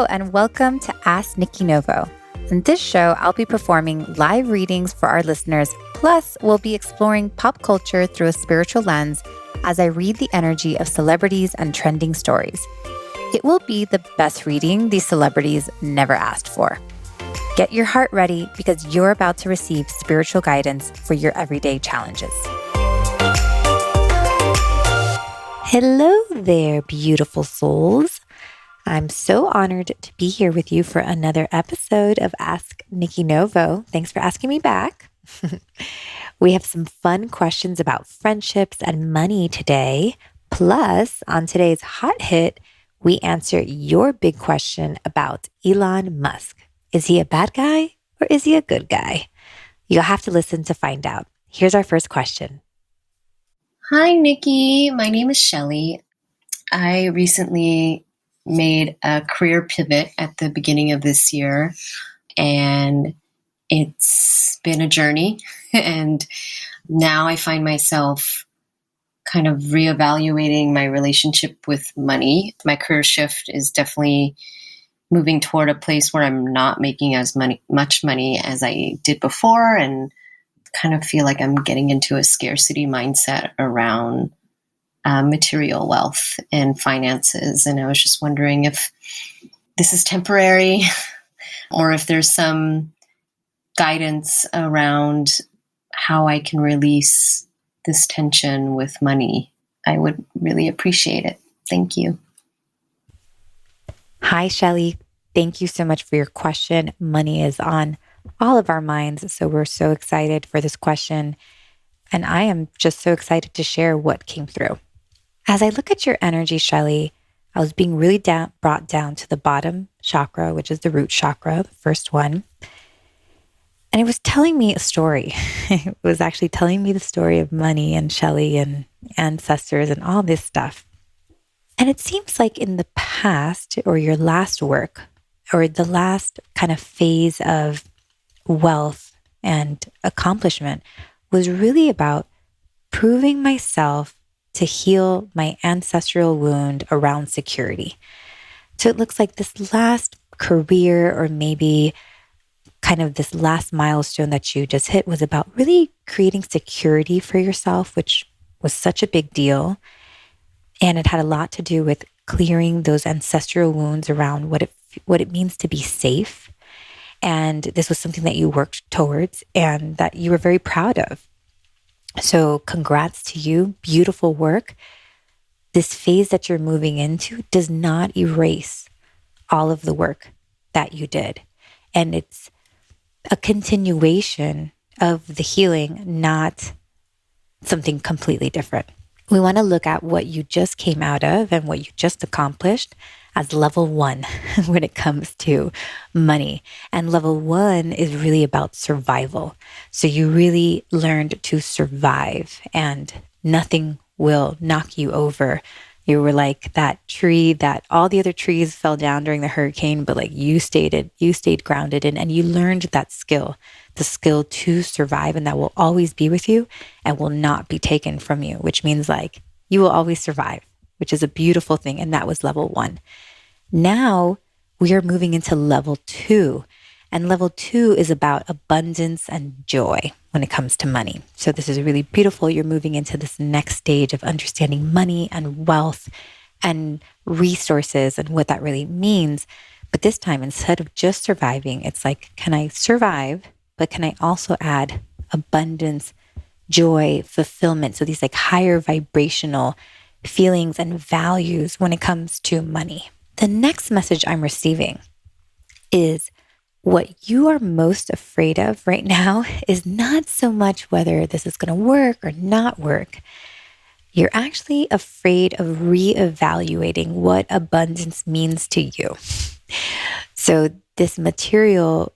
Hello, and welcome to Ask Nikki Novo. In this show, I'll be performing live readings for our listeners, plus we'll be exploring pop culture through a spiritual lens as I read the energy of celebrities and trending stories. It will be the best reading these celebrities never asked for. Get your heart ready because you're about to receive spiritual guidance for your everyday challenges. Hello there, beautiful souls. I'm so honored to be here with you for another episode of Ask Nikki Novo. Thanks for asking me back. We have some fun questions about friendships and money today. Plus, on today's hot hit, we answer your big question about Elon Musk. Is he a bad guy or is he a good guy? You'll have to listen to find out. Here's our first question. Hi, Nikki. My name is Shelly. I recently made a career pivot at the beginning of this year, and it's been a journey. And now I find myself kind of reevaluating my relationship with money. My career shift is definitely moving toward a place where I'm not making as much money as I did before, and kind of feel like I'm getting into a scarcity mindset around material wealth and finances. And I was just wondering if this is temporary or if there's some guidance around how I can release this tension with money. I would really appreciate it. Thank you. Hi, Shelly. Thank you so much for your question. Money is on all of our minds, so we're so excited for this question. And I am just so excited to share what came through. As I look at your energy, Shelly, I was being really brought down to the bottom chakra, which is the root chakra, the first one. And it was telling me a story. It was actually telling me the story of money and Shelly and ancestors and all this stuff. And it seems like in the past, or your last work, or the last kind of phase of wealth and accomplishment was really about proving myself to heal my ancestral wound around security. So it looks like this last career, or maybe kind of this last milestone that you just hit, was about really creating security for yourself, which was such a big deal. And it had a lot to do with clearing those ancestral wounds around what it means to be safe. And this was something that you worked towards and that you were very proud of. So congrats to you. Beautiful work. This phase that you're moving into does not erase all of the work that you did. And it's a continuation of the healing, not something completely different. We want to look at what you just came out of and what you just accomplished as level 1 when it comes to money. And level 1 is really about survival. So you really learned to survive and nothing will knock you over. You were like that tree that all the other trees fell down during the hurricane, but like you stayed grounded and you learned that skill, the skill to survive, and that will always be with you and will not be taken from you, which means like you will always survive, which is a beautiful thing. And that was level 1. Now we are moving into level 2. And level 2 is about abundance and joy when it comes to money. So this is really beautiful. You're moving into this next stage of understanding money and wealth and resources and what that really means. But this time, instead of just surviving, it's like, can I survive, but can I also add abundance, joy, fulfillment? So these like higher vibrational feelings and values when it comes to money. The next message I'm receiving is what you are most afraid of right now is not so much whether this is going to work or not work. You're actually afraid of reevaluating what abundance means to you. So this material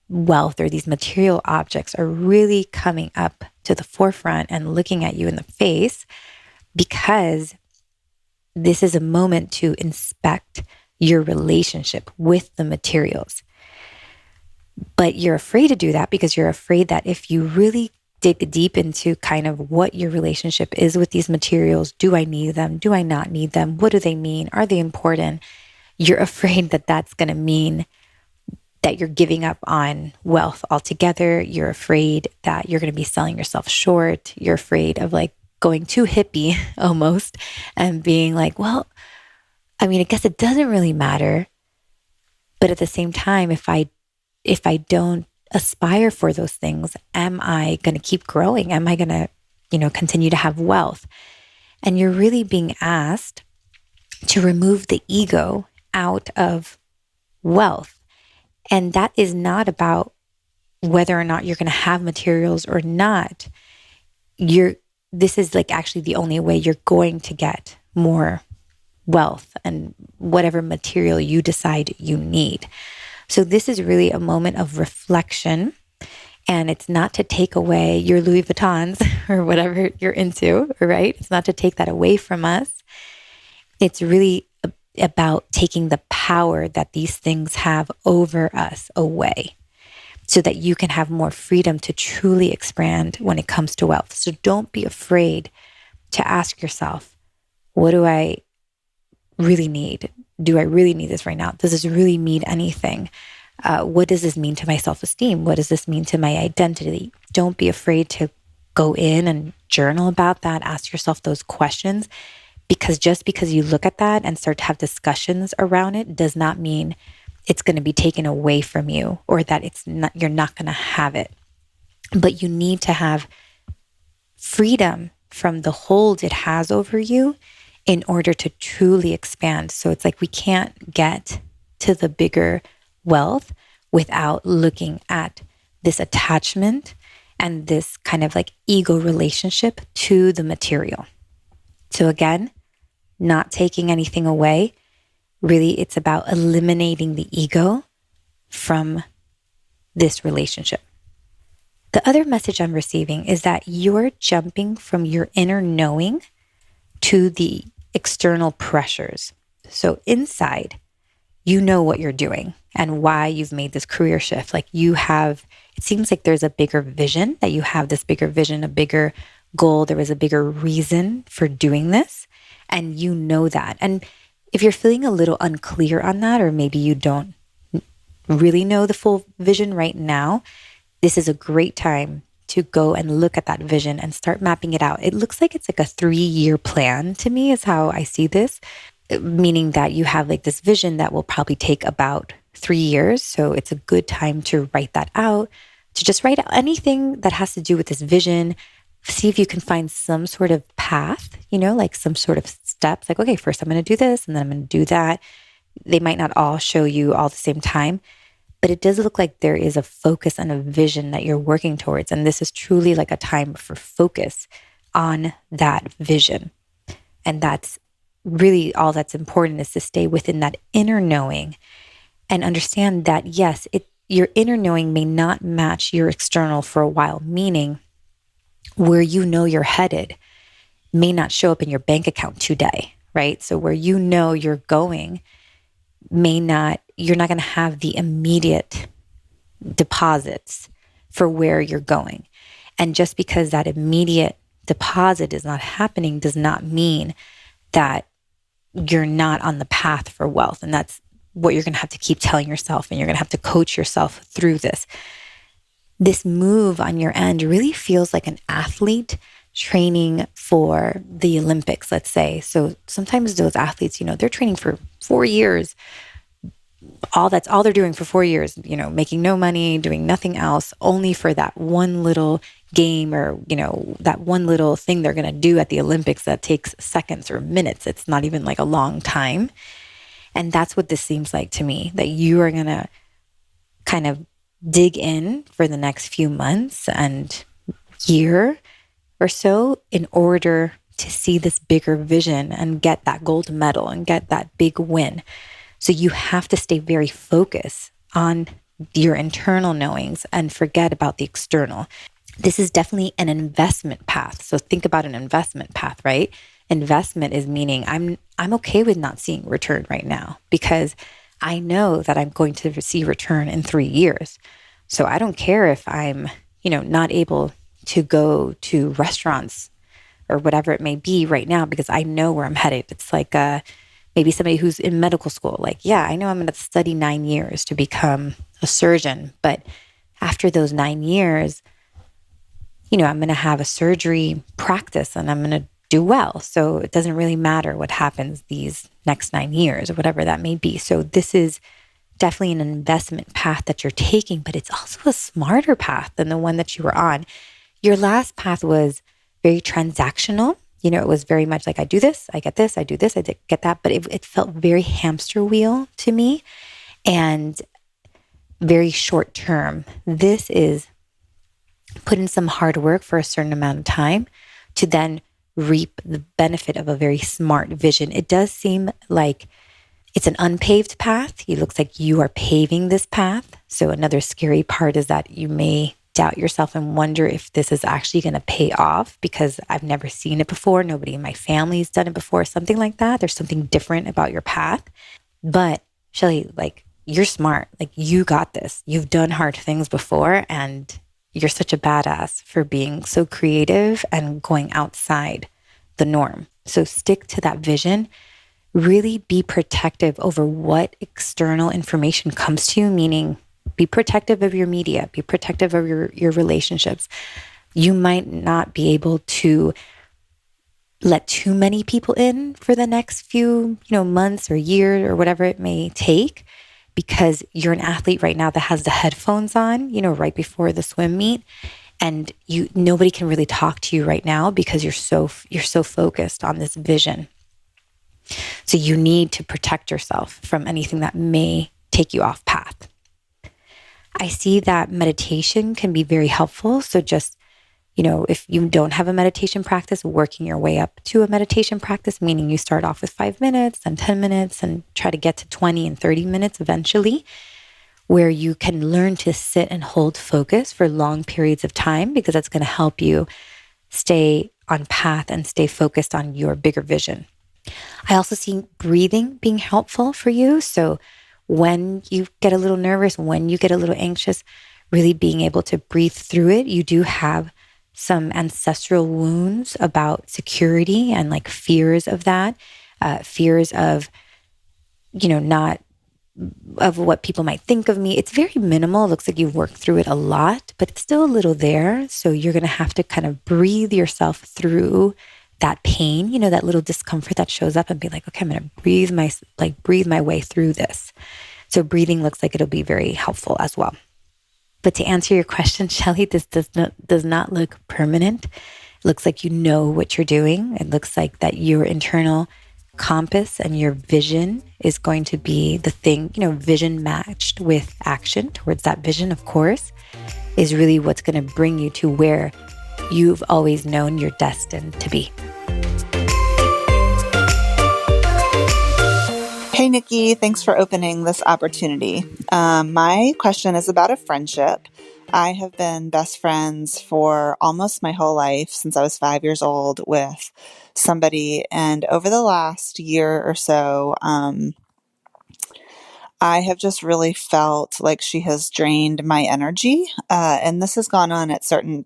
wealth or these material objects are really coming up to the forefront and looking at you in the face, because this is a moment to inspect your relationship with the materials. But you're afraid to do that because you're afraid that if you really dig deep into kind of what your relationship is with these materials, do I need them? Do I not need them? What do they mean? Are they important? you're afraid that that's going to mean that you're giving up on wealth altogether. You're afraid that you're going to be selling yourself short. You're afraid of like going too hippie almost and being like, well, I mean, I guess it doesn't really matter. But at the same time, if I don't aspire for those things, am I going to keep growing? Am I going to, continue to have wealth? And you're really being asked to remove the ego out of wealth. And that is not about whether or not you're going to have materials or not. This is like actually the only way you're going to get more wealth and whatever material you decide you need. So this is really a moment of reflection, and it's not to take away your Louis Vuittons or whatever you're into, right? It's not to take that away from us. It's really about taking the power that these things have over us away so that you can have more freedom to truly expand when it comes to wealth. So don't be afraid to ask yourself, what do I really need? Do I really need this right now? Does this really mean anything? What does this mean to my self-esteem? What does this mean to my identity? Don't be afraid to go in and journal about that. Ask yourself those questions, because just because you look at that and start to have discussions around it does not mean it's going to be taken away from you or that you're not going to have it. But you need to have freedom from the hold it has over you in order to truly expand. So it's like we can't get to the bigger wealth without looking at this attachment and this kind of like ego relationship to the material. So again, not taking anything away. Really, it's about eliminating the ego from this relationship. The other message I'm receiving is that you're jumping from your inner knowing to the external pressures. So inside, you know what you're doing and why you've made this career shift. Like it seems like there's a bigger vision, that you have this bigger vision, a bigger goal. There was a bigger reason for doing this. And you know that. And if you're feeling a little unclear on that, or maybe you don't really know the full vision right now, this is a great time to go and look at that vision and start mapping it out. It looks like it's like a 3-year plan to me is how I see this, meaning that you have like this vision that will probably take about 3 years. So it's a good time to write that out, to just write out anything that has to do with this vision. See if you can find some sort of path, like some sort of steps, like, okay, first I'm going to do this and then I'm going to do that. They might not all show you all at the same time, but it does look like there is a focus and a vision that you're working towards. And this is truly like a time for focus on that vision. And that's really all that's important, is to stay within that inner knowing and understand that, yes, your inner knowing may not match your external for a while, meaning where you're headed may not show up in your bank account today, right? So where you're going you're not going to have the immediate deposits for where you're going. And just because that immediate deposit is not happening does not mean that you're not on the path for wealth. And that's what you're going to have to keep telling yourself, and you're going to have to coach yourself through this. This move on your end really feels like an athlete training for the Olympics, let's say. So sometimes those athletes, they're training for 4 years. That's all they're doing for 4 years, making no money, doing nothing else, only for that one little game or, that one little thing they're going to do at the Olympics that takes seconds or minutes. It's not even like a long time. And that's what this seems like to me, that you are going to kind of dig in for the next few months and year or so in order to see this bigger vision and get that gold medal and get that big win. So you have to stay very focused on your internal knowings and forget about the external. This is definitely an investment path. So think about an investment path, right? Investment is meaning I'm okay with not seeing return right now because I know that I'm going to see return in 3 years. So I don't care if I'm, not able to go to restaurants or whatever it may be right now, because I know where I'm headed. It's like maybe maybe somebody who's in medical school, like, yeah, I know I'm going to study 9 years to become a surgeon, but after those 9 years, I'm going to have a surgery practice and I'm going to do well. So it doesn't really matter what happens these next 9 years or whatever that may be. So this is definitely an investment path that you're taking, but it's also a smarter path than the one that you were on. Your last path was very transactional. It was very much like, I do this, I get this, I do this, I get that. But it felt very hamster wheel to me and very short term. This is put in some hard work for a certain amount of time to then reap the benefit of a very smart vision. It does seem like it's an unpaved path. It looks like you are paving this path. So another scary part is that you may doubt yourself and wonder if this is actually going to pay off, because I've never seen it before. Nobody in my family's done it before, something like that. There's something different about your path. But Shelly, like, you're smart. Like, you got this. You've done hard things before, and you're such a badass for being so creative and going outside the norm. So stick to that vision. Really be protective over what external information comes to you, meaning be protective of your media, be protective of your relationships. You might not be able to let too many people in for the next few, months or years or whatever it may take, because you're an athlete right now that has the headphones on, right before the swim meet. And nobody can really talk to you right now because you're so focused on this vision. So you need to protect yourself from anything that may take you off path. I see that meditation can be very helpful. So just, if you don't have a meditation practice, working your way up to a meditation practice, meaning you start off with 5 minutes, then 10 minutes, and try to get to 20 and 30 minutes eventually, where you can learn to sit and hold focus for long periods of time, because that's going to help you stay on path and stay focused on your bigger vision. I also see breathing being helpful for you. So when you get a little nervous, when you get a little anxious, really being able to breathe through it. You do have some ancestral wounds about security and like fears of that, fears of, not of what people might think of me. It's very minimal. It looks like you've worked through it a lot, but it's still a little there. So you're going to have to kind of breathe yourself through that pain, that little discomfort that shows up, and be like, okay, I'm going to breathe my way through this. So breathing looks like it'll be very helpful as well. But to answer your question, Shelly, this does not look permanent. It looks like you know what you're doing. It looks like that your internal compass and your vision is going to be the thing, vision matched with action towards that vision, of course, is really what's going to bring you to where you've always known you're destined to be. Hey, Nikki, thanks for opening this opportunity. My question is about a friendship. I have been best friends for almost my whole life, since I was 5 years old, with somebody. And over the last year or so, I have just really felt like she has drained my energy. And this has gone on at certain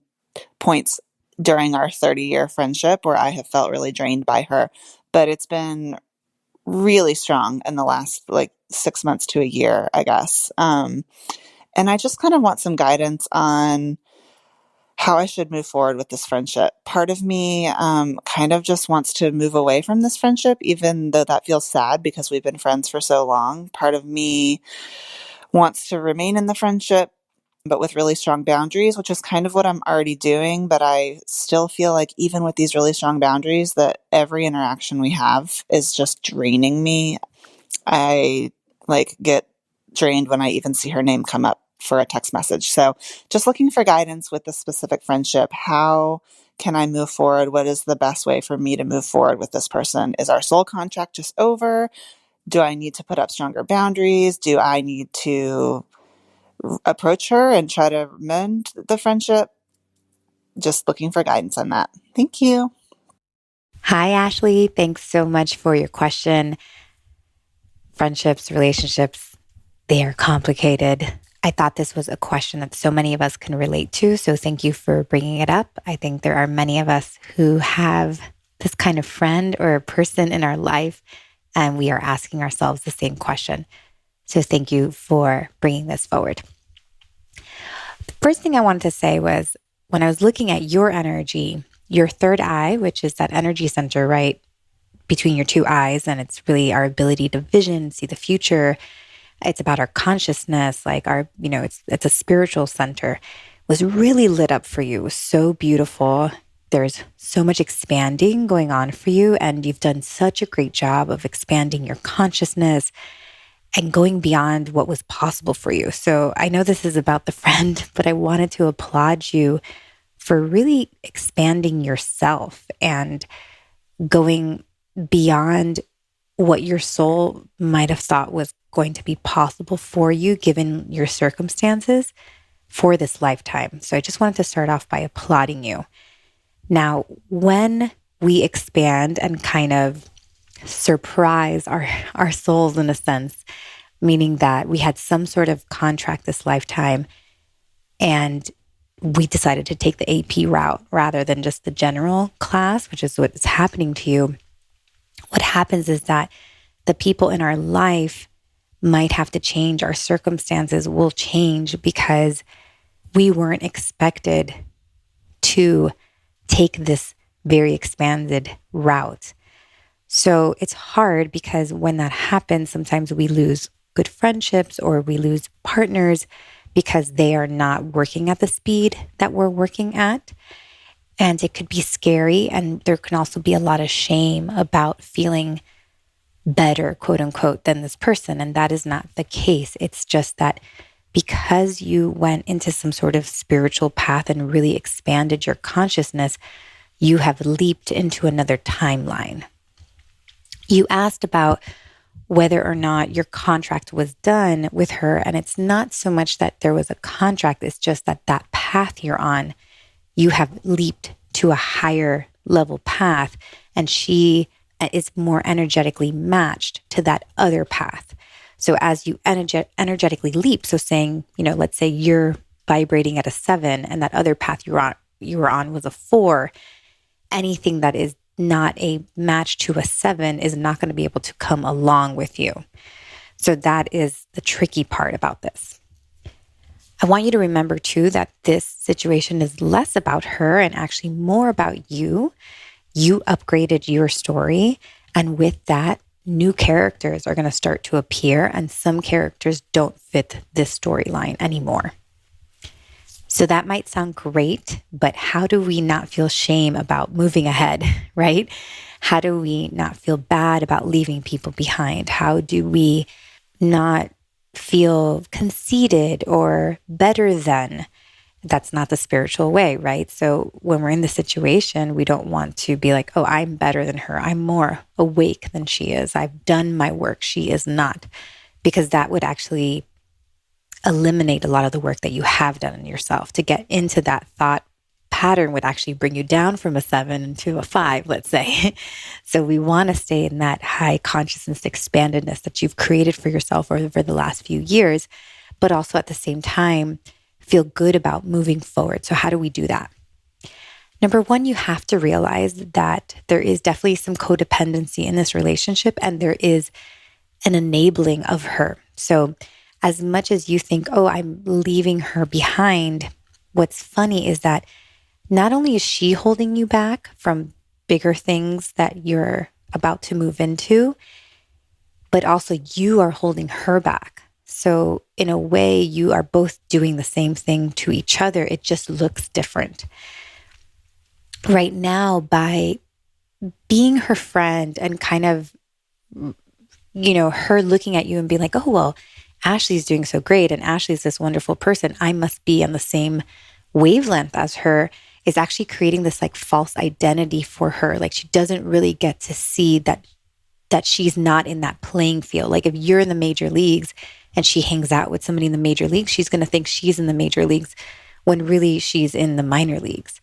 points during our 30-year friendship where I have felt really drained by her. But it's been really strong in the last 6 months to a year, I guess. And I just kind of want some guidance on how I should move forward with this friendship. Part of me kind of just wants to move away from this friendship, even though that feels sad because we've been friends for so long. Part of me wants to remain in the friendship, but with really strong boundaries, which is kind of what I'm already doing. But I still feel like even with these really strong boundaries, that every interaction we have is just draining me. I get drained when I even see her name come up for a text message. So just looking for guidance with this specific friendship. How can I move forward? What is the best way for me to move forward with this person? Is our soul contract just over? Do I need to put up stronger boundaries? Do I need to approach her and try to mend the friendship? Just looking for guidance on that. Thank you. Hi, Ashley. Thanks so much for your question. Friendships, relationships, they are complicated. I thought this was a question that so many of us can relate to. So thank you for bringing it up. I think there are many of us who have this kind of friend or a person in our life And we are asking ourselves the same question. So thank you for bringing this forward. The first thing I wanted to say was when I was looking at your energy, your third eye, which is that energy center right between your two eyes, and it's really our ability to vision, see the future. It's about our consciousness, like our, it's a spiritual center, was really lit up for you. It was so beautiful. There's so much expanding going on for you, and you've done such a great job of expanding your consciousness and going beyond what was possible for you. So I know this is about the friend, but I wanted to applaud you for really expanding yourself and going beyond what your soul might have thought was going to be possible for you given your circumstances for this lifetime. So I just wanted to start off by applauding you. Now, when we expand and kind of surprise our souls in a sense, meaning that we had some sort of contract this lifetime and we decided to take the AP route rather than just the general class, which is what is happening to you. What happens is that the people in our life might have to change. Our circumstances will change because we weren't expected to take this very expanded route. So it's hard because when that happens, sometimes we lose good friendships or we lose partners because they are not working at the speed that we're working at. And it could be scary. And there can also be a lot of shame about feeling better, quote unquote, than this person. And that is not the case. It's just that because you went into some sort of spiritual path and really expanded your consciousness, you have leaped into another timeline. You asked about whether or not your contract was done with her. And it's not so much that there was a contract. It's just that that path you're on, you have leaped to a higher level path, and she is more energetically matched to that other path. So as you energetically leap, so saying, let's say you're vibrating at a 7 and that other path you were on was a 4, anything that is not a match to a 7 is not going to be able to come along with you. So that is the tricky part about this. I want you to remember too that this situation is less about her and actually more about you. You upgraded your story, and with that, new characters are going to start to appear, and some characters don't fit this storyline anymore. So that might sound great, but how do we not feel shame about moving ahead, right? How do we not feel bad about leaving people behind? How do we not feel conceited or better than? That's not the spiritual way, right? So when we're in the situation, we don't want to be like, oh, I'm better than her. I'm more awake than she is. I've done my work. She is not. Because that would actually eliminate a lot of the work that you have done in yourself. To get into that thought pattern would actually bring you down from a 7 into a 5, let's say. So we want to stay in that high consciousness expandedness that you've created for yourself over the last few years, but also at the same time, feel good about moving forward. So how do we do that? Number one, you have to realize that there is definitely some codependency in this relationship, and there is an enabling of her. So as much as you think, oh, I'm leaving her behind, what's funny is that not only is she holding you back from bigger things that you're about to move into, but also you are holding her back. So in a way, you are both doing the same thing to each other. It just looks different. Right now, by being her friend and kind of, her looking at you and being like, oh, well, Ashley's doing so great and Ashley's this wonderful person, I must be on the same wavelength as her, is actually creating this like false identity for her. Like she doesn't really get to see that she's not in that playing field. Like if you're in the major leagues and she hangs out with somebody in the major leagues, she's going to think she's in the major leagues when really she's in the minor leagues.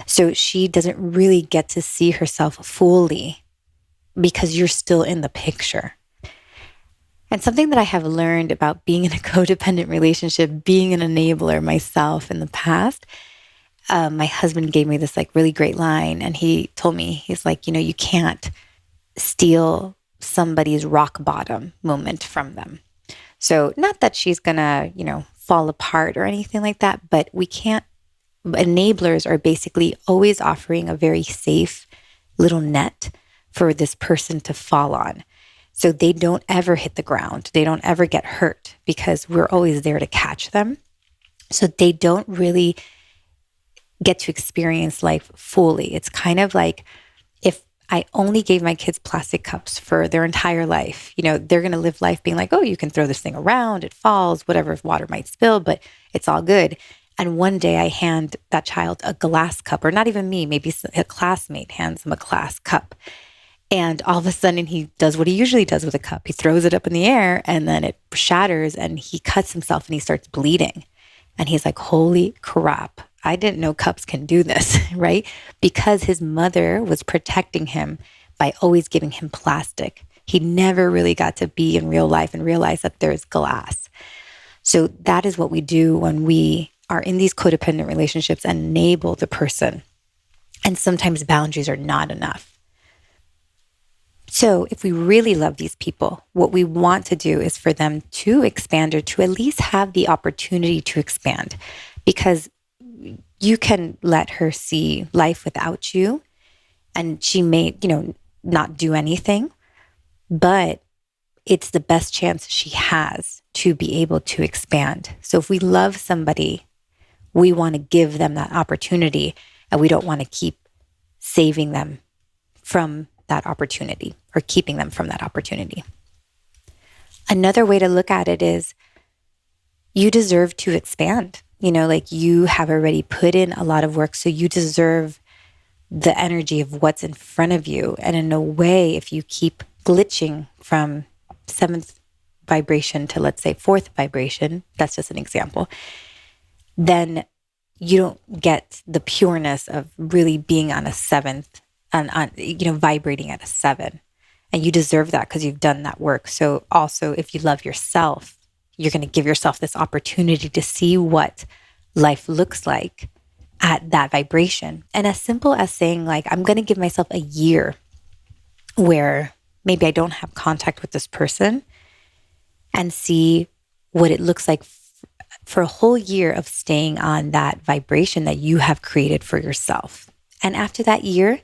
So she doesn't really get to see herself fully because you're still in the picture. And something that I have learned about being in a codependent relationship, being an enabler myself in the past, my husband gave me this like really great line, and he told me, he's like, you can't steal somebody's rock bottom moment from them. So not that she's gonna, fall apart or anything like that, but we can't, enablers are basically always offering a very safe little net for this person to fall on. So they don't ever hit the ground. They don't ever get hurt because we're always there to catch them. So they don't really get to experience life fully. It's kind of like if I only gave my kids plastic cups for their entire life, they're going to live life being like, oh, you can throw this thing around, it falls, whatever, water might spill, but it's all good. And one day I hand that child a glass cup, or not even me, maybe a classmate hands him a glass cup. And all of a sudden he does what he usually does with a cup. He throws it up in the air and then it shatters and he cuts himself and he starts bleeding. And he's like, holy crap, I didn't know cups can do this, right? Because his mother was protecting him by always giving him plastic. He never really got to be in real life and realize that there's glass. So that is what we do when we are in these codependent relationships and enable the person. And sometimes boundaries are not enough. So if we really love these people, what we want to do is for them to expand or to at least have the opportunity to expand, because you can let her see life without you and she may, not do anything, but it's the best chance she has to be able to expand. So if we love somebody, we want to give them that opportunity and we don't want to keep saving them from that opportunity or keeping them from that opportunity. Another way to look at it is you deserve to expand. Like you have already put in a lot of work, so you deserve the energy of what's in front of you. And in a way, if you keep glitching from 7th vibration to, let's say, 4th vibration, that's just an example, then you don't get the pureness of really being on a 7th and vibrating at a 7. And you deserve that because you've done that work. So also, if you love yourself, you're going to give yourself this opportunity to see what life looks like at that vibration. And as simple as saying, like, I'm going to give myself a year where maybe I don't have contact with this person and see what it looks like for a whole year of staying on that vibration that you have created for yourself. And after that year,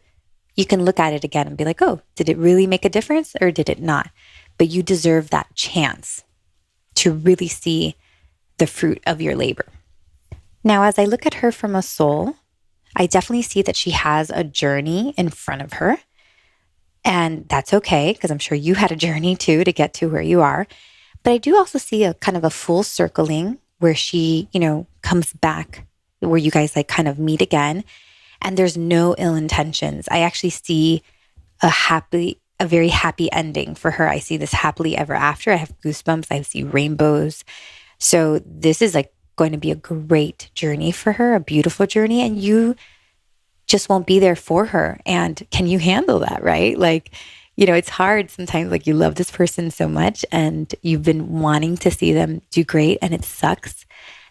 you can look at it again and be like, oh, did it really make a difference or did it not? But you deserve that chance to really see the fruit of your labor. Now, as I look at her from a soul, I definitely see that she has a journey in front of her. And that's okay, because I'm sure you had a journey too to get to where you are. But I do also see a kind of a full circling where she, comes back, where you guys like kind of meet again. And there's no ill intentions. I actually see a very happy ending for her. I see this happily ever after. I have goosebumps. I see rainbows. So this is like going to be a great journey for her, a beautiful journey. And you just won't be there for her. And can you handle that, right? Like, it's hard sometimes, like you love this person so much and you've been wanting to see them do great. And it sucks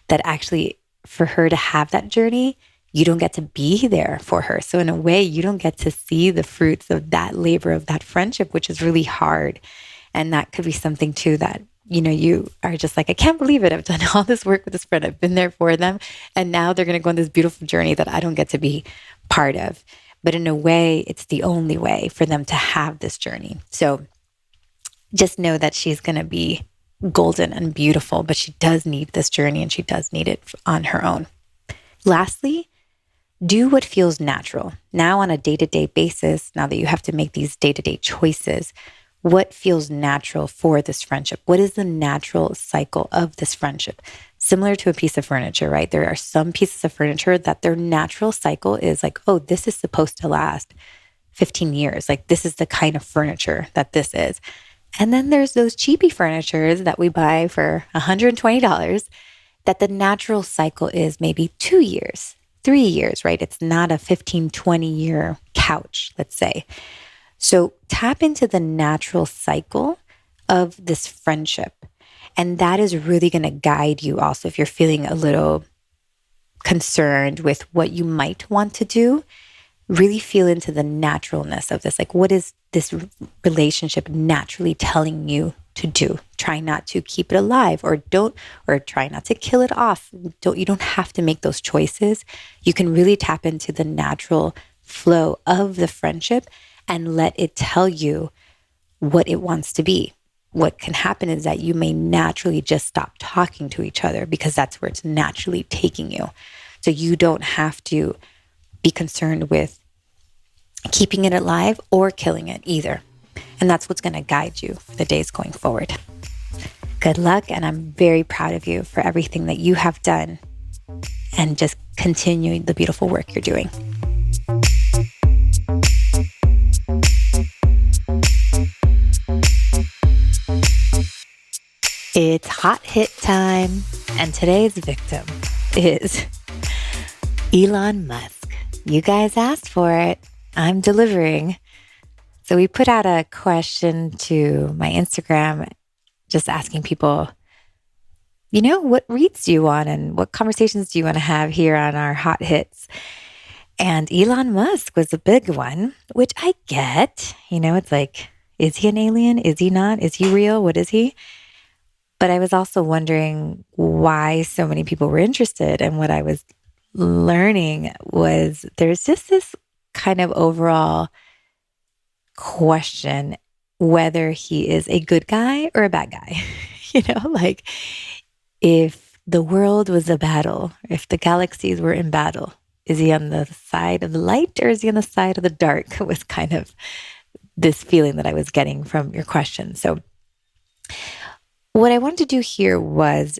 that actually for her to have that journey, you don't get to be there for her. So in a way, you don't get to see the fruits of that labor, of that friendship, which is really hard. And that could be something too that, you are just like, I can't believe it. I've done all this work with this friend. I've been there for them. And now they're going to go on this beautiful journey that I don't get to be part of. But in a way, it's the only way for them to have this journey. So just know that she's going to be golden and beautiful, but she does need this journey and she does need it on her own. Lastly, do what feels natural. Now on a day-to-day basis, now that you have to make these day-to-day choices, what feels natural for this friendship? What is the natural cycle of this friendship? Similar to a piece of furniture, right? There are some pieces of furniture that their natural cycle is like, oh, this is supposed to last 15 years. Like this is the kind of furniture that this is. And then there's those cheapy furnitures that we buy for $120 that the natural cycle is maybe 2 years. 3 years, right? It's not a 15, 20-year couch, let's say. So tap into the natural cycle of this friendship. And that is really going to guide you also if you're feeling a little concerned with what you might want to do. Really feel into the naturalness of this. Like, what is this relationship naturally telling you to do. Try not to keep it alive, or try not to kill it off. You don't have to make those choices. You can really tap into the natural flow of the friendship and let it tell you what it wants to be. What can happen is that you may naturally just stop talking to each other because that's where it's naturally taking you. So you don't have to be concerned with keeping it alive or killing it either. And that's what's going to guide you for the days going forward. Good luck. And I'm very proud of you for everything that you have done and just continuing the beautiful work you're doing. It's hot hit time. And today's victim is Elon Musk. You guys asked for it. I'm delivering. So we put out a question to my Instagram, just asking people, what reads do you want and what conversations do you want to have here on our hot hits? And Elon Musk was a big one, which I get. It's like, is he an alien? Is he not? Is he real? What is he? But I was also wondering why so many people were interested. And what I was learning was there's just this kind of overall question whether he is a good guy or a bad guy. Like if the world was a battle, if the galaxies were in battle, is he on the side of the light or is he on the side of the dark? Was kind of this feeling that I was getting from your question. So what I wanted to do here was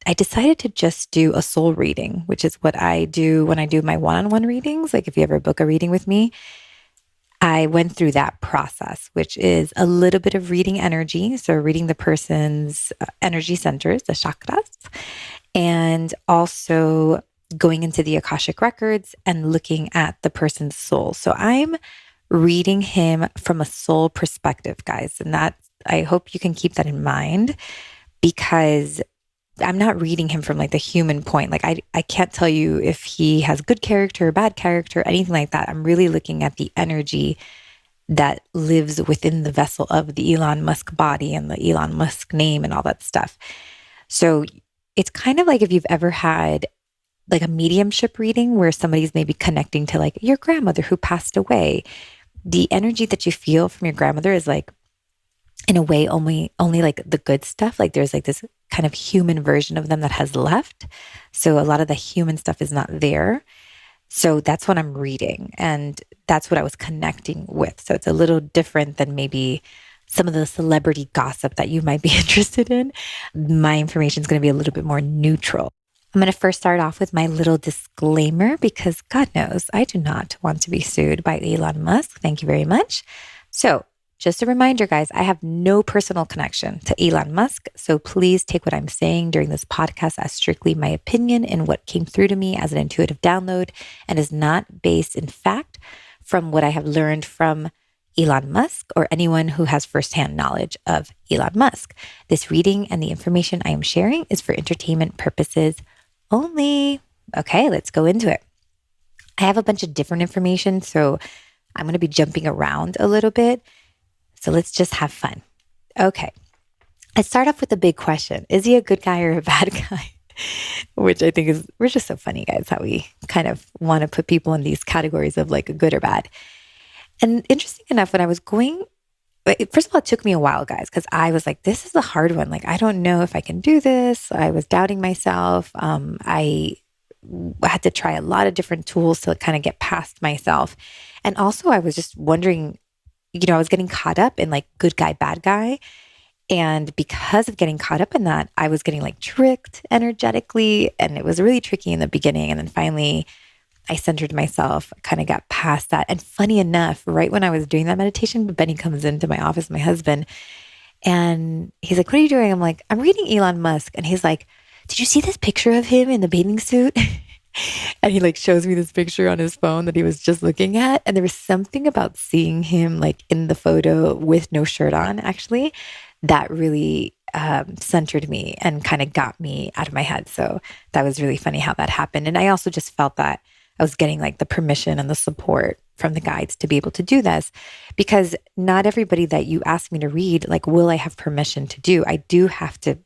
I decided to just do a soul reading, which is what I do when I do my one-on-one readings. Like if you ever book a reading with me, I went through that process, which is a little bit of reading energy. So reading the person's energy centers, the chakras, and also going into the Akashic records and looking at the person's soul. So I'm reading him from a soul perspective, guys. And I hope you can keep that in mind, because I'm not reading him from like the human point. Like I can't tell you if he has good character or bad character, anything like that. I'm really looking at the energy that lives within the vessel of the Elon Musk body and the Elon Musk name and all that stuff. So it's kind of like if you've ever had like a mediumship reading where somebody's maybe connecting to like your grandmother who passed away. The energy that you feel from your grandmother is like, in a way, only like the good stuff. Like there's like this kind of human version of them that has left. So a lot of the human stuff is not there. So that's what I'm reading. And that's what I was connecting with. So it's a little different than maybe some of the celebrity gossip that you might be interested in. My information is going to be a little bit more neutral. I'm going to first start off with my little disclaimer because God knows I do not want to be sued by Elon Musk. Thank you very much. So just a reminder, guys, I have no personal connection to Elon Musk. So please take what I'm saying during this podcast as strictly my opinion and what came through to me as an intuitive download and is not based in fact from what I have learned from Elon Musk or anyone who has firsthand knowledge of Elon Musk. This reading and the information I am sharing is for entertainment purposes only. Okay, let's go into it. I have a bunch of different information, so I'm going to be jumping around a little bit. So let's just have fun. Okay. Let's start off with the big question. Is he a good guy or a bad guy? Which I think we're just so funny, guys, how we kind of want to put people in these categories of like a good or bad. And interesting enough, when I was going, first of all, it took me a while, guys, because I was like, this is a hard one. Like, I don't know if I can do this. I was doubting myself. I had to try a lot of different tools to kind of get past myself. And also I was just wondering, I was getting caught up in like good guy, bad guy. And because of getting caught up in that, I was getting like tricked energetically. And it was really tricky in the beginning. And then finally I centered myself, kind of got past that. And funny enough, right when I was doing that meditation, Benny comes into my office, my husband, and he's like, what are you doing? I'm like, I'm reading Elon Musk. And he's like, did you see this picture of him in the bathing suit? And he like shows me this picture on his phone that he was just looking at. And there was something about seeing him like in the photo with no shirt on, actually, that really centered me and kind of got me out of my head. So that was really funny how that happened. And I also just felt that I was getting like the permission and the support from the guides to be able to do this, because not everybody that you ask me to read, like, will I have permission to do? I do have to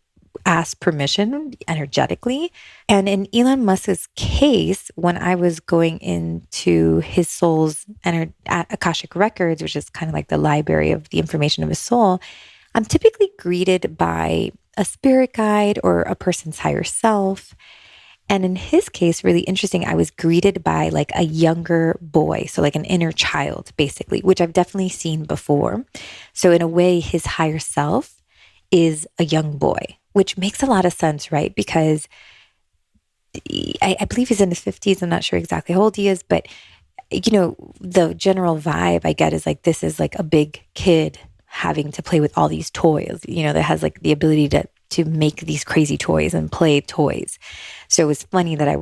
ask permission energetically. And in Elon Musk's case, when I was going into his soul's Akashic records, which is kind of like the library of the information of his soul, I'm typically greeted by a spirit guide or a person's higher self. And in his case, really interesting, I was greeted by like a younger boy. So like an inner child, basically, which I've definitely seen before. So in a way, his higher self is a young boy, which makes a lot of sense, right? Because I believe he's in his 50s. I'm not sure exactly how old he is, but the general vibe I get is like, this is like a big kid having to play with all these toys, that has like the ability to make these crazy toys and play toys. So it was funny that I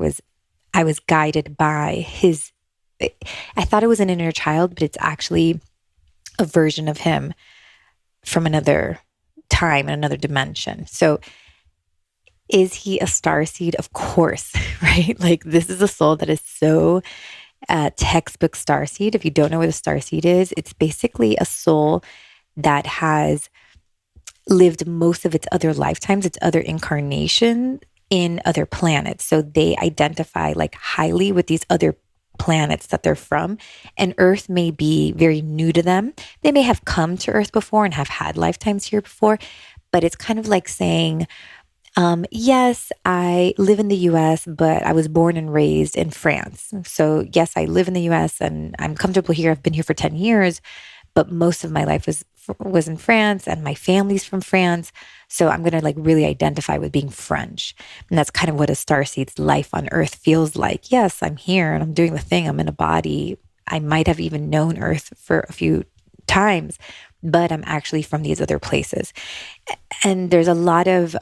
was guided by his, I thought it was an inner child, but it's actually a version of him from another time and another dimension. So is he a starseed? Of course, right? Like this is a soul that is so textbook starseed. If you don't know what a starseed is, it's basically a soul that has lived most of its other lifetimes, its other incarnation in other planets. So they identify like highly with these other planets that they're from. And Earth may be very new to them. They may have come to Earth before and have had lifetimes here before, but it's kind of like saying, yes, I live in the US, but I was born and raised in France. So yes, I live in the US and I'm comfortable here. I've been here for 10 years, but most of my life was in France and my family's from France. So I'm going to like really identify with being French. And that's kind of what a starseed's life on Earth feels like. Yes, I'm here and I'm doing the thing. I'm in a body. I might have even known Earth for a few times, but I'm actually from these other places. And there's a lot of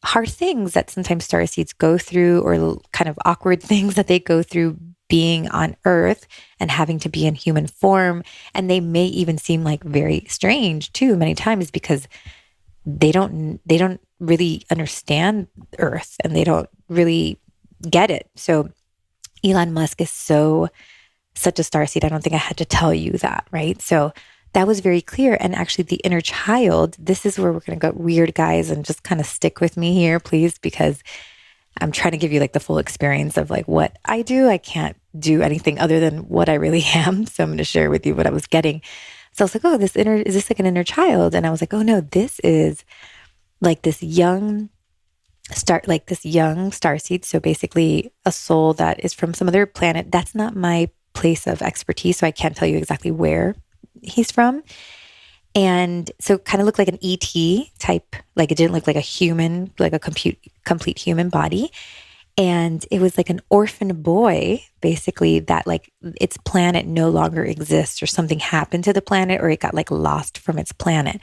hard things that sometimes starseeds go through, or kind of awkward things that they go through being on Earth and having to be in human form. And they may even seem like very strange too, many times, because they don't really understand Earth and they don't really get it. So Elon Musk is such a starseed. I don't think I had to tell you that, right? So that was very clear. And actually the inner child, this is where we're going to go weird, guys, and just kind of stick with me here, please, because I'm trying to give you like the full experience of like what I do. I can't do anything other than what I really am. So I'm going to share with you what I was getting. So I was like, oh, is this like an inner child? And I was like, oh no, this is like this young starseed. So basically a soul that is from some other planet. That's not my place of expertise. So I can't tell you exactly where he's from. And so it kind of looked like an ET type, like it didn't look like a human, like a complete human body. And it was like an orphan boy, basically, that like its planet no longer exists, or something happened to the planet, or it got like lost from its planet.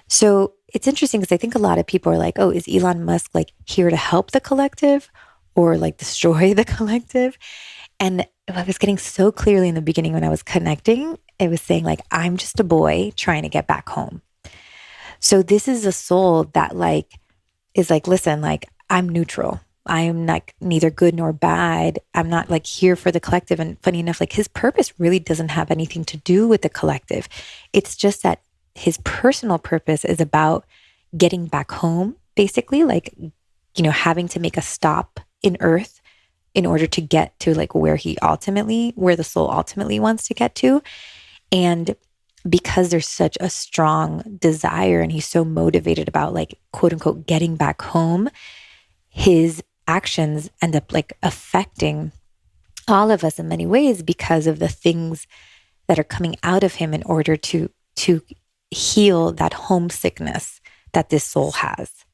So it's interesting because I think a lot of people are like, oh, is Elon Musk like here to help the collective or like destroy the collective? And I was getting so clearly in the beginning when I was connecting, it was saying like, I'm just a boy trying to get back home. So this is a soul that like, is like, listen, like I'm neutral. I am like neither good nor bad. I'm not like here for the collective. And funny enough, like his purpose really doesn't have anything to do with the collective. It's just that his personal purpose is about getting back home, basically, like, having to make a stop in Earth in order to get to like where the soul ultimately wants to get to. And because there's such a strong desire and he's so motivated about like, quote unquote, getting back home, his actions end up like affecting all of us in many ways because of the things that are coming out of him in order to heal that homesickness that this soul has.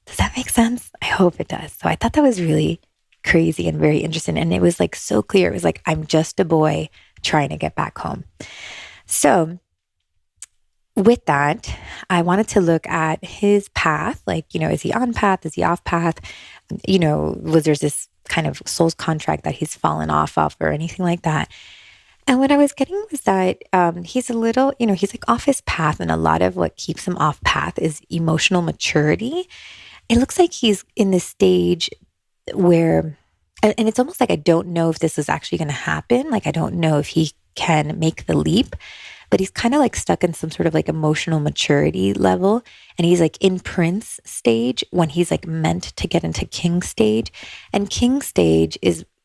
Does that make sense? I hope it does. So I thought that was really crazy and very interesting. And it was like so clear. It was like, I'm just a boy trying to get back home. So with that, I wanted to look at his path. Like, is he on path? Is he off path? Was there's this kind of soul's contract that he's fallen off of or anything like that? And what I was getting was that he's a little, he's like off his path. And a lot of what keeps him off path is emotional maturity. It looks like he's in this stage where and it's almost like I don't know if this is actually going to happen. Like, I don't know if he can make the leap, but he's kind of like stuck in some sort of like emotional maturity level. And he's like in Prince stage when he's like meant to get into King stage. And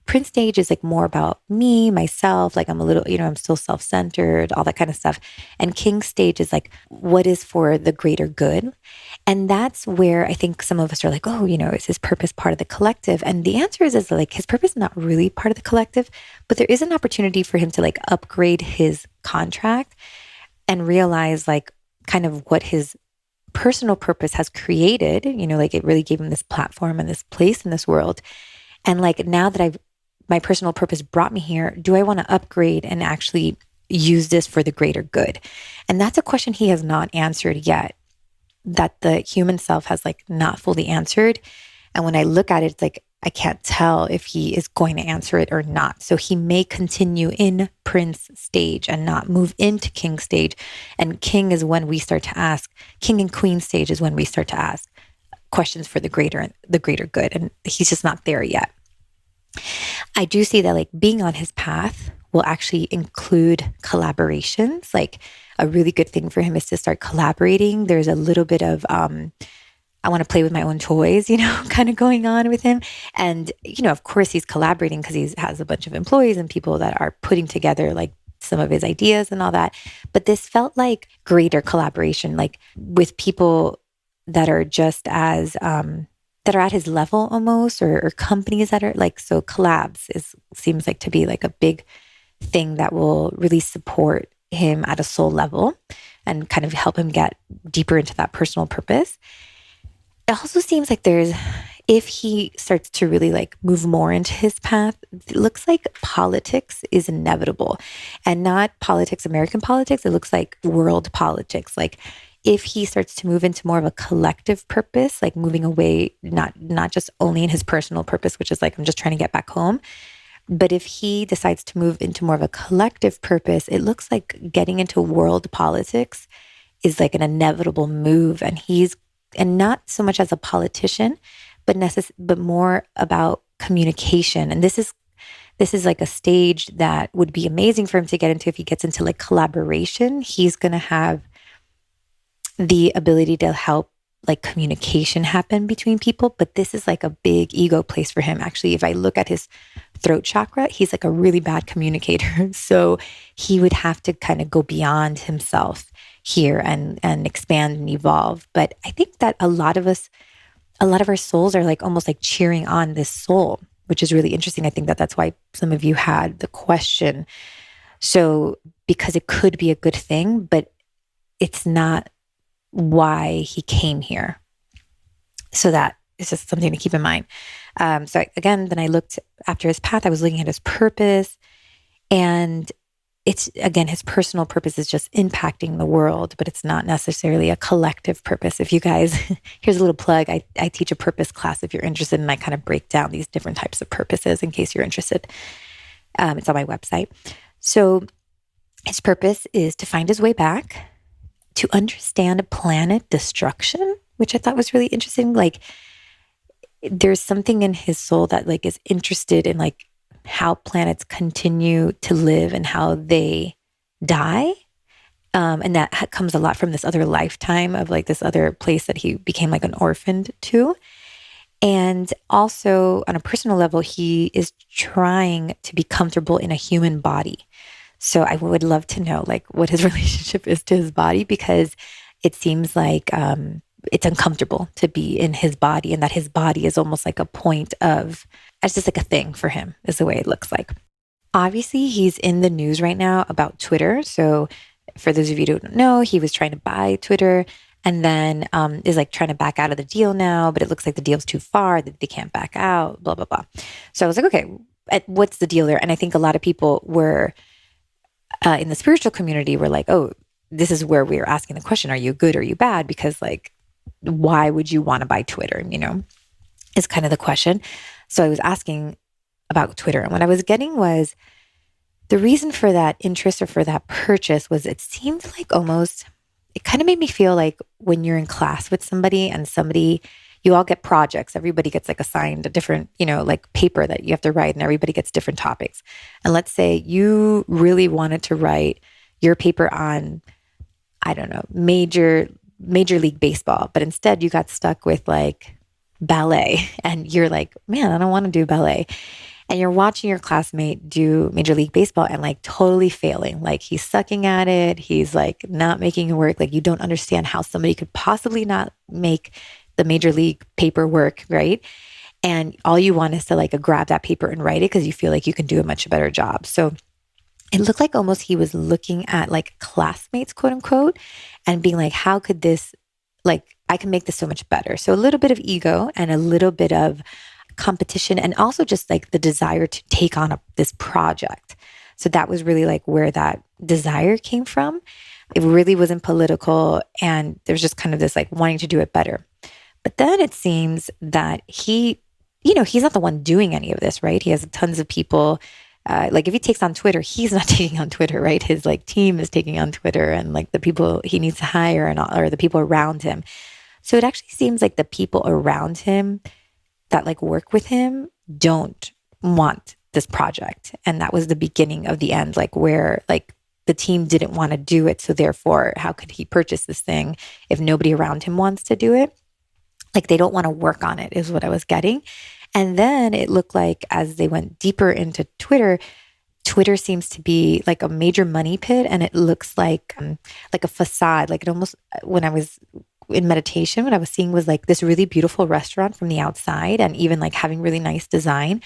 Prince stage is like more about me, myself. Like, I'm a little, I'm still self centered, all that kind of stuff. And King stage is like what is for the greater good. And that's where I think some of us are like, oh, is his purpose part of the collective? And the answer is like his purpose is not really part of the collective, but there is an opportunity for him to like upgrade his contract and realize like kind of what his personal purpose has created, like it really gave him this platform and this place in this world. And like now that my personal purpose brought me here, do I want to upgrade and actually use this for the greater good? And that's a question he has not answered yet, that the human self has like not fully answered. And when I look at it, it's like, I can't tell if he is going to answer it or not. So he may continue in Prince stage and not move into King stage. And King is when we start to ask, King and Queen stage is when we start to ask questions for the greater good. And he's just not there yet. I do see that like being on his path will actually include collaborations. Like a really good thing for him is to start collaborating. There's a little bit of, I want to play with my own toys, kind of going on with him. And, of course he's collaborating because he has a bunch of employees and people that are putting together like some of his ideas and all that. But this felt like greater collaboration, like with people that are just as, that are at his level almost, or companies that are like, so collabs seems like to be like a big thing that will really support him at a soul level and kind of help him get deeper into that personal purpose. It also seems like if he starts to really like move more into his path, it looks like politics is inevitable, and not politics, American politics. It looks like world politics. Like if he starts to move into more of a collective purpose, like moving away, not just only in his personal purpose, which is like, I'm just trying to get back home. But if he decides to move into more of a collective purpose, it looks like getting into world politics is like an inevitable move. And not so much as a politician, but more about communication. And this is like a stage that would be amazing for him to get into. If he gets into like collaboration, he's going to have the ability to help like communication happen between people. But this is like a big ego place for him. Actually, if I look at his throat chakra, he's like a really bad communicator. So he would have to kind of go beyond himself here and expand and evolve. But I think that a lot of our souls are like almost like cheering on this soul, which is really interesting. I think that that's why some of you had the question. So because it could be a good thing, but it's not why he came here. So that is just something to keep in mind. So again, then I looked after his path, I was looking at his purpose, and it's, again, his personal purpose is just impacting the world, but it's not necessarily a collective purpose. If you guys, here's a little plug. I teach a purpose class if you're interested, and I kind of break down these different types of purposes in case you're interested. It's on my website. So his purpose is to find his way back, to understand planet destruction, which I thought was really interesting. Like there's something in his soul that like is interested in like how planets continue to live and how they die. And that comes a lot from this other lifetime of like this other place that he became like an orphan to. And also on a personal level, he is trying to be comfortable in a human body. So I would love to know like what his relationship is to his body, because it seems like it's uncomfortable to be in his body, and that his body is almost like a point of, it's just like a thing for him is the way it looks like. Obviously, he's in the news right now about Twitter. So for those of you who don't know, he was trying to buy Twitter, and then is like trying to back out of the deal now, but it looks like the deal's too far, that they can't back out, blah, blah, blah. So I was like, okay, what's the deal there? And I think a lot of people were in the spiritual community were like, oh, this is where we are asking the question, are you good or are you bad? Because like, why would you want to buy Twitter? Is kind of the question. So I was asking about Twitter, and what I was getting was the reason for that interest or for that purchase was, it seemed like almost, it kind of made me feel like when you're in class with somebody and somebody, you all get projects. Everybody gets like assigned a different, like paper that you have to write, and everybody gets different topics. And let's say you really wanted to write your paper on, I don't know, Major League Baseball, but instead you got stuck with like ballet, and you're like, man, I don't want to do ballet. And you're watching your classmate do Major League Baseball and like totally failing. Like he's sucking at it. He's like not making it work. Like you don't understand how somebody could possibly not make the Major League paper work, right? And all you want is to like grab that paper and write it because you feel like you can do a much better job. So it looked like almost he was looking at like classmates, quote unquote, and being like, how could this, like, I can make this so much better. So a little bit of ego and a little bit of competition, and also just like the desire to take on this project. So that was really like where that desire came from. It really wasn't political, and there's just kind of this like wanting to do it better. But then it seems that he's not the one doing any of this, right? He has tons of people. Like if he takes on Twitter, he's not taking on Twitter, right? His like team is taking on Twitter, and like the people he needs to hire or the people around him. So it actually seems like the people around him that like work with him don't want this project. And that was the beginning of the end, like where like the team didn't want to do it. So therefore, how could he purchase this thing if nobody around him wants to do it? Like they don't want to work on it is what I was getting. And then it looked like as they went deeper into Twitter seems to be like a major money pit, and it looks like a facade. Like it almost, when I was in meditation, what I was seeing was like this really beautiful restaurant from the outside, and even like having really nice design.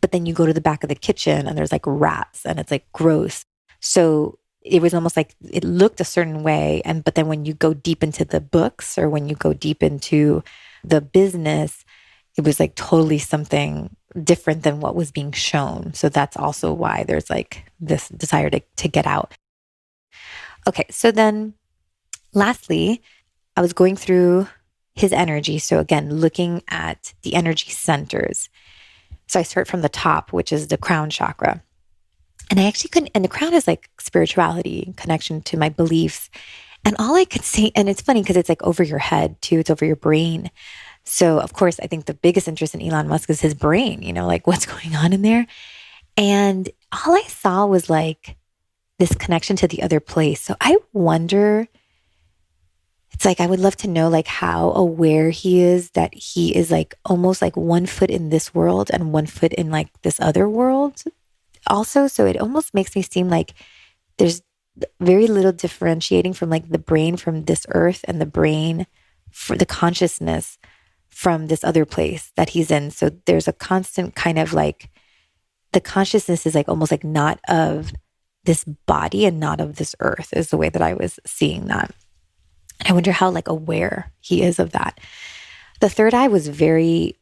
But then you go to the back of the kitchen and there's like rats, and it's like gross. So it was almost like it looked a certain way. But then when you go deep into the books, or when you go deep into the business, it was like totally something different than what was being shown. So that's also why there's like this desire to get out. Okay. So then lastly, I was going through his energy. So again, looking at the energy centers. So I start from the top, which is the crown chakra. And I actually couldn't, and the crown is like spirituality, connection to my beliefs. And all I could say, and it's funny because it's like over your head too, it's over your brain. So of course, I think the biggest interest in Elon Musk is his brain, like what's going on in there. And all I saw was like this connection to the other place. So I wonder, it's like, I would love to know like how aware he is that he is like almost like 1 foot in this world and 1 foot in like this other world also. So it almost makes me seem like there's very little differentiating from like the brain from this earth and the brain for the consciousness from this other place that he's in. So there's a constant kind of like the consciousness is like almost like not of this body and not of this earth is the way that I was seeing that. And I wonder how like aware he is of that. The third eye was very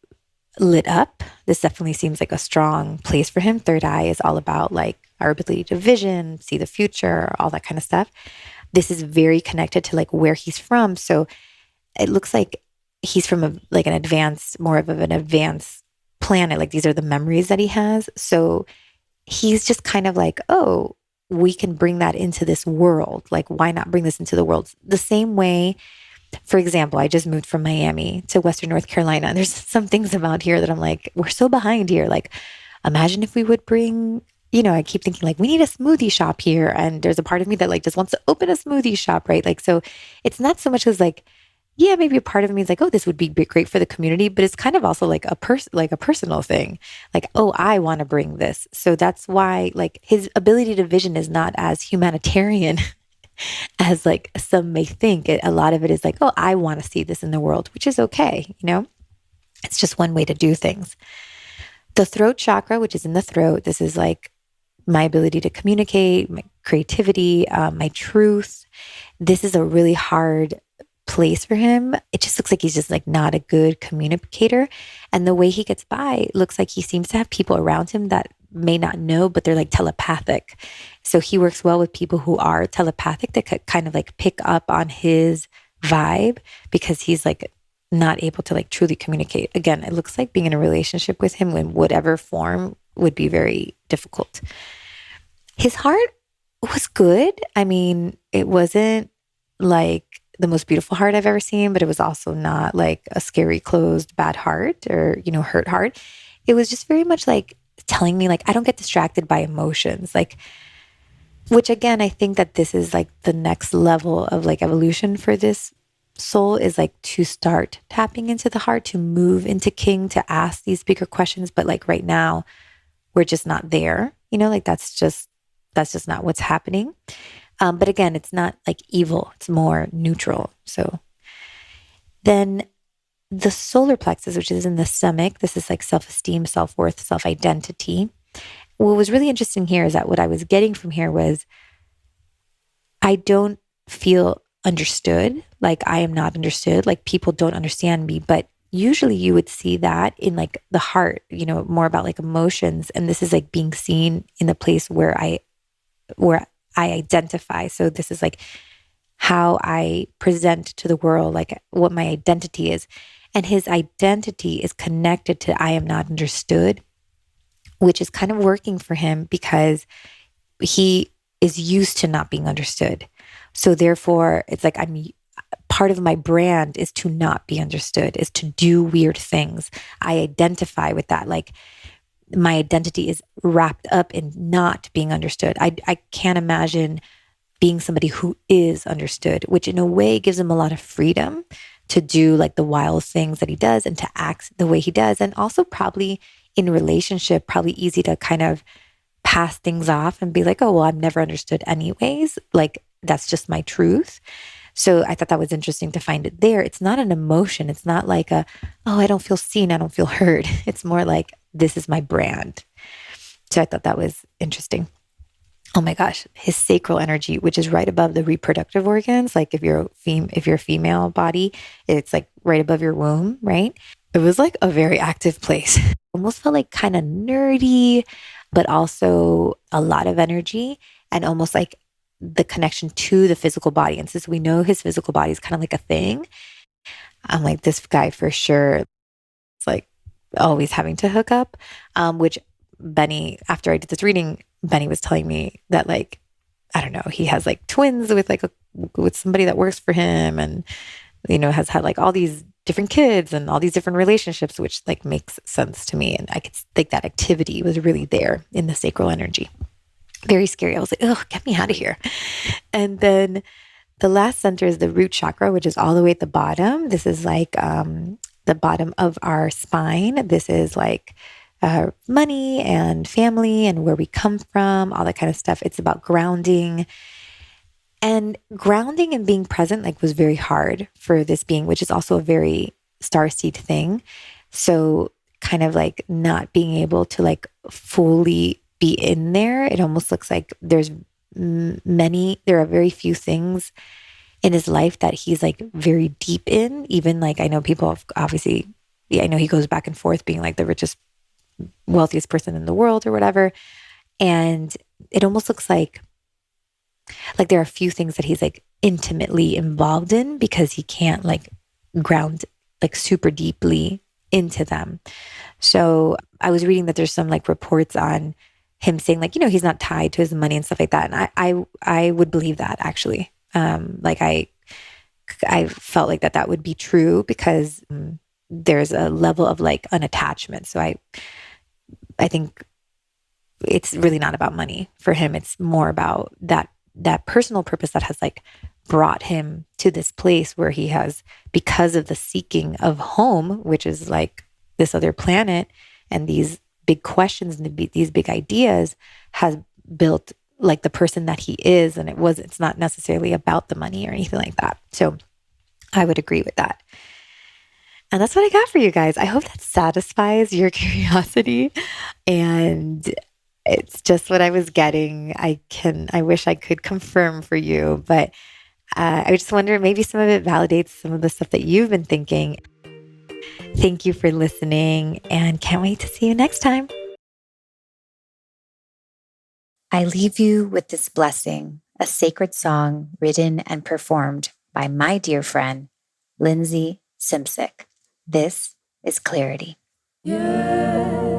lit up. This definitely seems like a strong place for him. Third eye is all about like our ability to vision, see the future, all that kind of stuff. This is very connected to like where he's from. So it looks like he's from more of an advanced planet. Like these are the memories that he has. So he's just kind of like, oh, we can bring that into this world. Like, why not bring this into the world? The same way, for example, I just moved from Miami to Western North Carolina. And there's some things about here that I'm like, we're so behind here. Like, imagine if we would bring, I keep thinking like, we need a smoothie shop here. And there's a part of me that like just wants to open a smoothie shop, right? Like, so it's not so much as like, yeah, maybe a part of me is like, oh, this would be great for the community, but it's kind of also like a personal thing. Like, oh, I want to bring this. So that's why like his ability to vision is not as humanitarian as like some may think. A lot of it is like, oh, I want to see this in the world, which is okay. It's just one way to do things. The throat chakra, which is in the throat, this is like my ability to communicate, my creativity, my truth. This is a really hard place for him. It just looks like he's just like not a good communicator. And the way he gets by looks like he seems to have people around him that may not know, but they're like telepathic. So he works well with people who are telepathic that could kind of like pick up on his vibe because he's like not able to like truly communicate. Again, it looks like being in a relationship with him in whatever form would be very difficult. His heart was good. I mean, it wasn't like the most beautiful heart I've ever seen, but it was also not like a scary, closed, bad heart or, hurt heart. It was just very much like telling me, like, I don't get distracted by emotions. Like, which again, I think that this is like the next level of like evolution for this soul, is like to start tapping into the heart, to move into king, to ask these bigger questions. But like right now, we're just not there, like that's just not what's happening. But again, it's not like evil, it's more neutral. So then the solar plexus, which is in the stomach, this is like self-esteem, self-worth, self-identity. What was really interesting here is that what I was getting from here was I don't feel understood. Like I am not understood. Like people don't understand me. But usually you would see that in like the heart, more about like emotions. And this is like being seen in the place where I identify. So this is like how I present to the world, like what my identity is. And his identity is connected to I am not understood, which is kind of working for him because he is used to not being understood. So therefore, it's like part of my brand is to not be understood, is to do weird things. I identify with that. Like my identity is wrapped up in not being understood. I can't imagine being somebody who is understood, which in a way gives him a lot of freedom to do like the wild things that he does and to act the way he does. And also probably in relationship, probably easy to kind of pass things off and be like, oh, well, I'm never understood anyways. Like that's just my truth. So I thought that was interesting to find it there. It's not an emotion. It's not like oh, I don't feel seen. I don't feel heard. It's more like, this is my brand. So I thought that was interesting. Oh my gosh, his sacral energy, which is right above the reproductive organs. Like if you're a female body, it's like right above your womb, right? It was like a very active place. Almost felt like kind of nerdy, but also a lot of energy and almost like the connection to the physical body. And since we know his physical body is kind of like a thing, I'm like, this guy for sure, it's like always having to hook up, which Benny, after I did this reading, Benny was telling me that like, I don't know, he has like twins with with somebody that works for him and, has had like all these different kids and all these different relationships, which like makes sense to me. And I could think that activity was really there in the sacral energy. Very scary. I was like, oh, get me out of here. And then the last center is the root chakra, which is all the way at the bottom. This is like the bottom of our spine. This is like money and family and where we come from, all that kind of stuff. It's about grounding. And grounding and being present like was very hard for this being, which is also a very starseed thing. So kind of like not being able to like fully be in there. It almost looks like there are very few things in his life that he's like very deep in. Even like I know people have obviously, I know he goes back and forth being like the richest, wealthiest person in the world or whatever. And it almost looks like there are a few things that he's like intimately involved in because he can't like ground like super deeply into them. So I was reading that there's some like reports on him saying like, he's not tied to his money and stuff like that. And I would believe that actually. Like I felt like that would be true because there's a level of like unattachment. So I think it's really not about money for him. It's more about that personal purpose that has like brought him to this place where he has, because of the seeking of home, which is like this other planet and these big questions and these big ideas, has built like the person that he is. And it's not necessarily about the money or anything like that. So I would agree with that. And that's what I got for you guys. I hope that satisfies your curiosity. And it's just what I was getting. I wish I could confirm for you, but I just wonder, maybe some of it validates some of the stuff that you've been thinking. Thank you for listening and can't wait to see you next time. I leave you with this blessing, a sacred song written and performed by my dear friend, Lindsay Simsick. This is Clarity. Yeah.